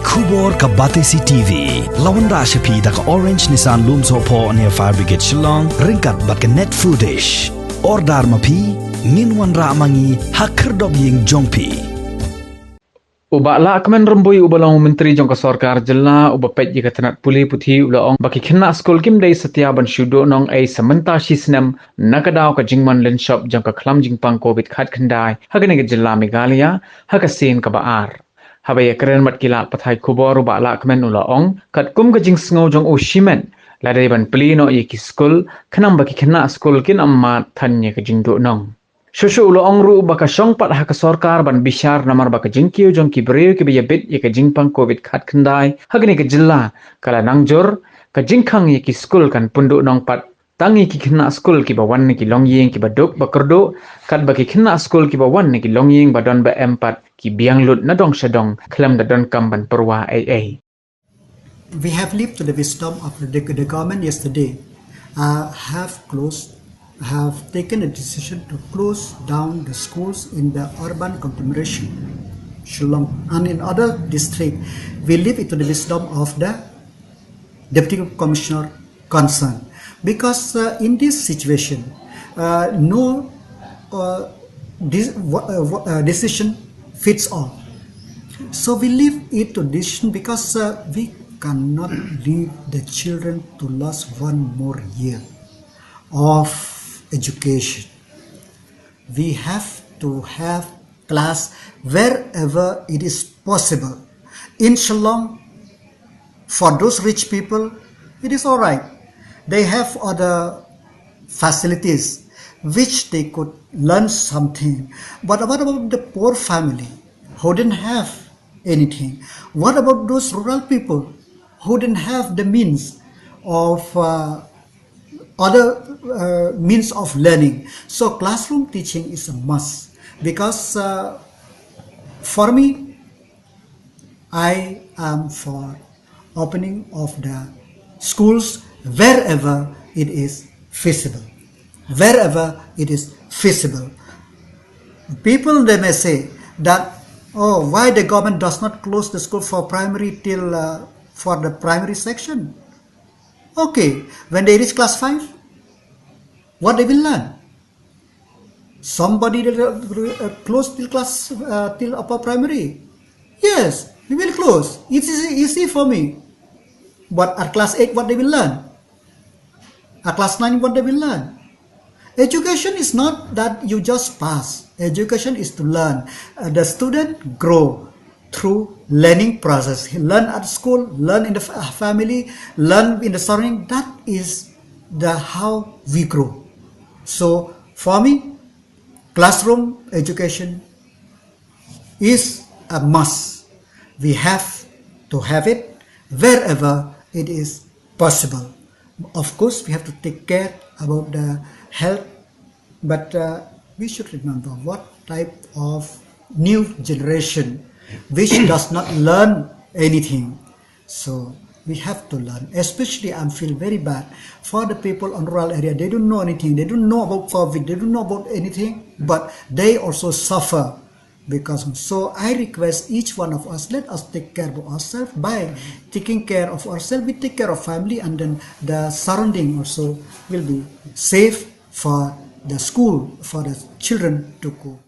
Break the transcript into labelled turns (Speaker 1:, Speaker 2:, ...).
Speaker 1: Kubor ka Batesi TV. Lawan Rashapi da ka Orange Nissan Looms Hopo near Fire Brigade Shillong. Ringkat bat ka net foodish. Ordar mapi. Minwan Ramangi Hakerdog Ying Jongpi.
Speaker 2: Uba la kemen rembui uba long menteri jong sarkar jela uba pet jika tenat puli puthi ula ong baki Khynnah skul kim dei setia ban Pynduhnong ei sementa sisnem nakadaw ka jingman len shop jong ka khlam jingpang covid khat khandai hagane ke jela Meghalaya hakasin ka baar habaya keren mat kila pathai khubor uba la kemen ula ong kat kum ka jing sngo jong o shimen ladai ban pli no ye ki skul khnam baki Khynnah skul kin amma thanye ka Pynduhnong Shushu ulo ongru baka shongpat haka sarkar ban bishar namar baka jingkiu jong ki breu ki bit ye ka jingpang covid khat khandai hagni ka jilla kala nangjor ka Jingkhang ye ki skul kan Pynduhnong pat tangi ki Khynnah skul ki bawan ki longyeng ki Baduk bakerdo kat baki Khynnah skul ki bawan ki longyeng badon ba empat ki bianglut na dong shadong klam da don kam ban Pyrwa Eiei.
Speaker 3: We have lived to the wisdom of the government yesterday. Have taken a decision to close down the schools in the urban conglomeration, Shillong, and in other districts. We live into the wisdom of the Deputy Commissioner concerned, because in this situation, no decision fits all. So we leave it to decision because we cannot leave the children to lose one more year of education. We have to have class wherever it is possible. In Shillong, for those rich people, it is all right. They have other facilities which they could learn something. But what about the poor family who didn't have anything? What about those rural people who didn't have the means of other means of learning? So classroom teaching is a must, because for me, I am for opening of the schools wherever it is feasible. Wherever it is feasible. People, they may say that, oh, why the government does not close the school for primary till for the primary section? Okay, when they reach class 5, what they will learn? Somebody will close till class till upper primary. Yes, we will close. It's easy for me. But at class 8, what they will learn? At class 9, what they will learn? Education is not that you just pass. Education is to learn. The student grow through learning process. He learn at school, learn in the family, learn in the surrounding. That is the how we grow. So for me, classroom education is a must. We have to have it wherever it is possible. Of course, we have to take care about the health, but we should remember what type of new generation which does not learn anything. So we have to learn. Especially, I feel very bad for the people on rural area. They don't know anything. They don't know about COVID. They don't know about anything, but they also suffer because. So I request each one of us, let us take care of ourselves. By taking care of ourselves, we take care of family, and then the surrounding also will be safe for the school, for the children to go.